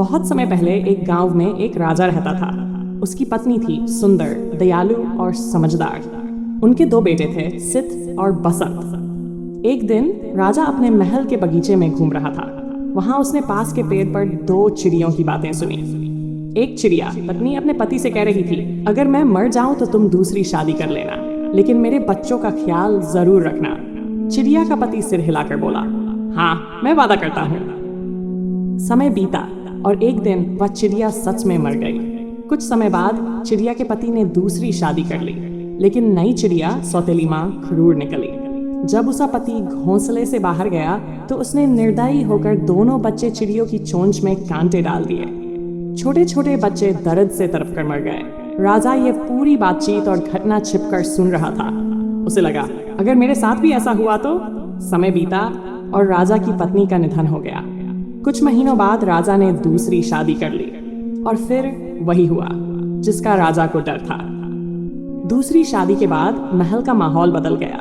बहुत समय पहले एक गांव में एक राजा रहता था। उसकी पत्नी थी सुंदर, दयालु और समझदार। उनके दो बेटे थे, सित और बसंत। एक दिन राजा अपने महल के बगीचे में घूम रहा था। वहां उसने पास के पेड़ पर दो चिड़ियों की बातें सुनी। एक चिड़िया पत्नी अपने पति से कह रही थी, अगर मैं मर जाऊं तो तुम दूसरी शादी कर लेना, लेकिन मेरे बच्चों का ख्याल जरूर रखना। चिड़िया का पति सिर हिलाकर बोला, हाँ, मैं वादा करता हूँ। समय बीता और एक दिन वह चिड़िया सच में मर गई। कुछ समय बाद चिड़िया के पति ने दूसरी शादी कर ली, लेकिन नई चिड़िया सौतेली माँ क्रूर निकली। जब उसका पति घोंसले से बाहर गया तो उसने निर्दयी होकर दोनों बच्चे चिड़ियों की चोंच में कांटे डाल दिए। छोटे छोटे बच्चे दर्द से तड़प कर मर गए। राजा ये पूरी बातचीत और घटना छिपकर सुन रहा था। उसे लगा, अगर मेरे साथ भी ऐसा हुआ तो। समय बीता और राजा की पत्नी का निधन हो गया। कुछ महीनों बाद राजा ने दूसरी शादी कर ली और फिर वही हुआ जिसका राजा को डर था। दूसरी शादी के बाद महल का माहौल बदल गया।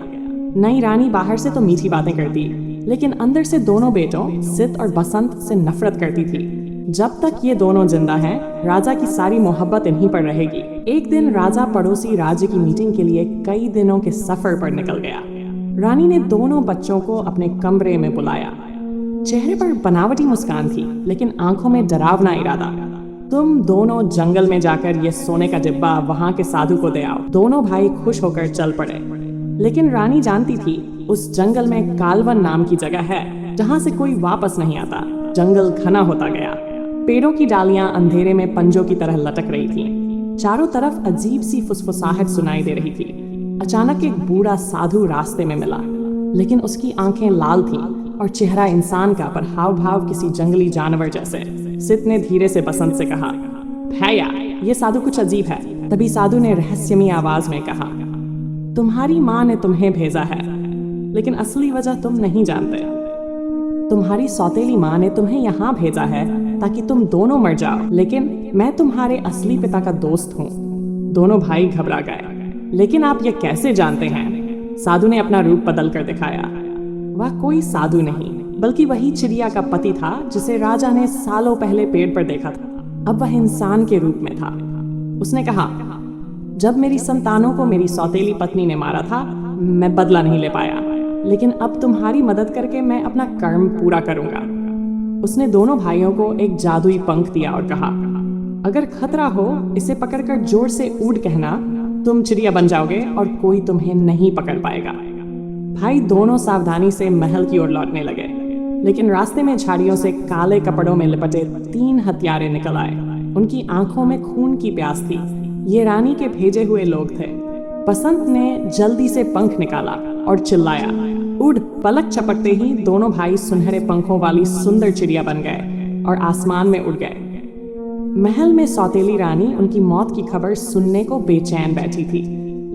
नई रानी बाहर से तो मीठी बातें करती, लेकिन अंदर से दोनों बेटों सित और बसंत से नफरत करती थी। जब तक ये दोनों जिंदा हैं, राजा की सारी मोहब्बत इन्हीं पर रहेगी। एक दिन राजा पड़ोसी राज्य की मीटिंग के लिए कई दिनों के सफर पर निकल गया। रानी ने दोनों बच्चों को अपने कमरे में बुलाया। चेहरे पर बनावटी मुस्कान थी, लेकिन आंखों में डरावना इरादा। तुम दोनों जंगल में जाकर ये सोने का डिब्बा वहां के साधु को दे आओ। दोनों भाई खुश होकर चल पड़े, लेकिन रानी जानती थी उस जंगल में कालवन नाम की जगह है जहां से कोई वापस नहीं आता। जंगल घना होता गया। पेड़ों की डालियां अंधेरे में पंजों की तरह लटक रही थीं। चारों तरफ अजीब सी फुसफुसाहट सुनाई दे रही थी। अचानक एक बूढ़ा साधु रास्ते में मिला, लेकिन उसकी आंखें लाल थीं और चेहरा इंसान का, पर हाव भाव किसी जंगली जानवर जैसे। सित ने धीरे से बसंत से कहा, भैया, ये साधु कुछ अजीब है। तभी साधु ने रहस्यमयी आवाज में कहा, तुम्हारी माँ ने तुम्हें भेजा है, लेकिन असली वजह तुम नहीं जानते। तुम्हारी सौतेली माँ ने तुम्हें यहाँ भेजा है ताकि तुम दोनों मर जाओ, लेकिन मैं तुम्हारे असली पिता का दोस्त हूँ। दोनों भाई घबरा गए। लेकिन आप ये कैसे जानते हैं? साधु ने अपना रूप बदल कर दिखाया। वह कोई साधु नहीं, बल्कि वही चिड़िया का पति था जिसे राजा ने सालों पहले पेड़ पर देखा था। अब वह इंसान के रूप में था। उसने कहा, जब मेरी संतानों को मेरी सौतेली पत्नी ने मारा था, मैं बदला नहीं ले पाया, लेकिन अब तुम्हारी मदद करके मैं अपना कर्म पूरा करूंगा। उसने दोनों भाइयों को एक जादुई पंख दिया और कहा, अगर खतरा हो इसे पकड़कर जोर से उड़ कहना, तुम चिड़िया बन जाओगे और कोई तुम्हें नहीं पकड़ पाएगा। भाई दोनों सावधानी से महल की ओर लौटने लगे, लेकिन रास्ते में झाड़ियों से काले कपड़ों में लिपटे 3 हत्यारे निकल आए। उनकी आंखों में खून की प्यास थी। ये रानी के भेजे हुए लोग थे। बसंत ने जल्दी से पंख निकाला और चिल्लाया, उड़। पलक चपकते ही दोनों भाई सुनहरे पंखों वाली सुंदर चिड़िया बन गए और आसमान में उड़ गए। महल में सौतेली रानी उनकी मौत की खबर सुनने को बेचैन बैठी थी,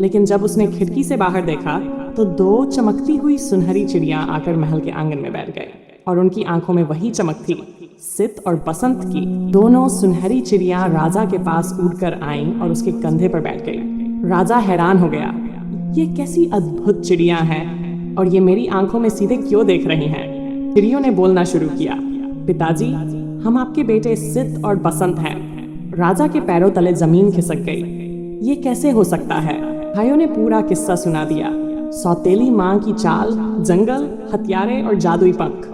लेकिन जब उसने खिड़की से बाहर देखा तो 2 चमकती हुई सुनहरी चिड़िया आकर महल के आंगन में बैठ गए और उनकी आंखों में वही चमक थी, सित और बसंत की। दोनों सुनहरी चिड़िया राजा के पास उड़कर आईं और उसके कंधे पर बैठ गई। राजा हैरान हो गया, ये कैसी अद्भुत चिड़िया हैं और ये मेरी आंखों में सीधे क्यों देख रही हैं? चिड़ियों ने बोलना शुरू किया, पिताजी, हम आपके बेटे सित और बसंत हैं। राजा के पैरों तले जमीन खिसक गई। ये कैसे हो सकता है? भाइयों ने पूरा किस्सा सुना दिया। सौतेली माँ की चाल, जंगल, हथियारे और जादुई पंख।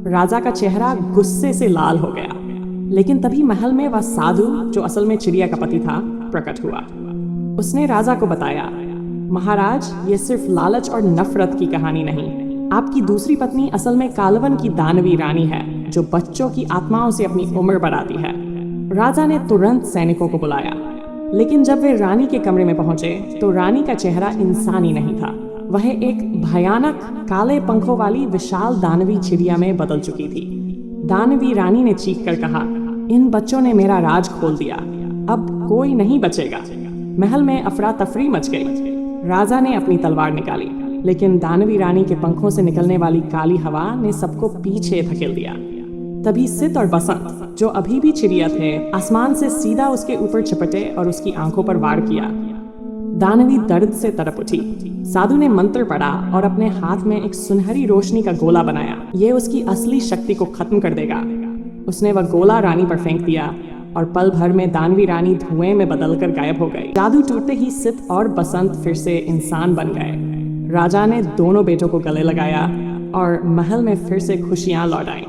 राजा का चेहरा गुस्से से लाल हो गया, लेकिन तभी महल में वह साधु, जो असल में चिड़िया का पति था, प्रकट हुआ। उसने राजा को बताया, महाराज, ये सिर्फ लालच और नफरत की कहानी नहीं। आपकी दूसरी पत्नी असल में कालवन की दानवी रानी है, जो बच्चों की आत्माओं से अपनी उम्र बढ़ाती है। राजा ने तुरंत सैनिकों को बुलाया, लेकिन जब वे रानी के कमरे में पहुंचे तो रानी का चेहरा इंसानी नहीं था। वह एक भयानक काले पंखों वाली विशाल दानवी चिड़िया में बदल चुकी थी। दानवी रानी ने चीख कर कहा, इन बच्चों ने मेरा राज खोल दिया, अब कोई नहीं बचेगा। महल में अफरा तफरी मच गई। राजा ने अपनी तलवार निकाली, लेकिन दानवी रानी के पंखों से निकलने वाली काली हवा ने सबको पीछे धकेल दिया। तभी सित और बसंत, जो अभी भी चिड़िया थे, आसमान से सीधा उसके ऊपर चपटे और उसकी आंखों पर वार किया। दानवी दर्द से तड़प उठी। साधु ने मंत्र पढ़ा और अपने हाथ में एक सुनहरी रोशनी का गोला बनाया। ये उसकी असली शक्ति को खत्म कर देगा। उसने वह गोला रानी पर फेंक दिया और पल भर में दानवी रानी धुएं में बदलकर गायब हो गई। जादू टूटते ही सित और बसंत फिर से इंसान बन गए। राजा ने दोनों बेटों को गले लगाया और महल में फिर से खुशियां लौट आईं।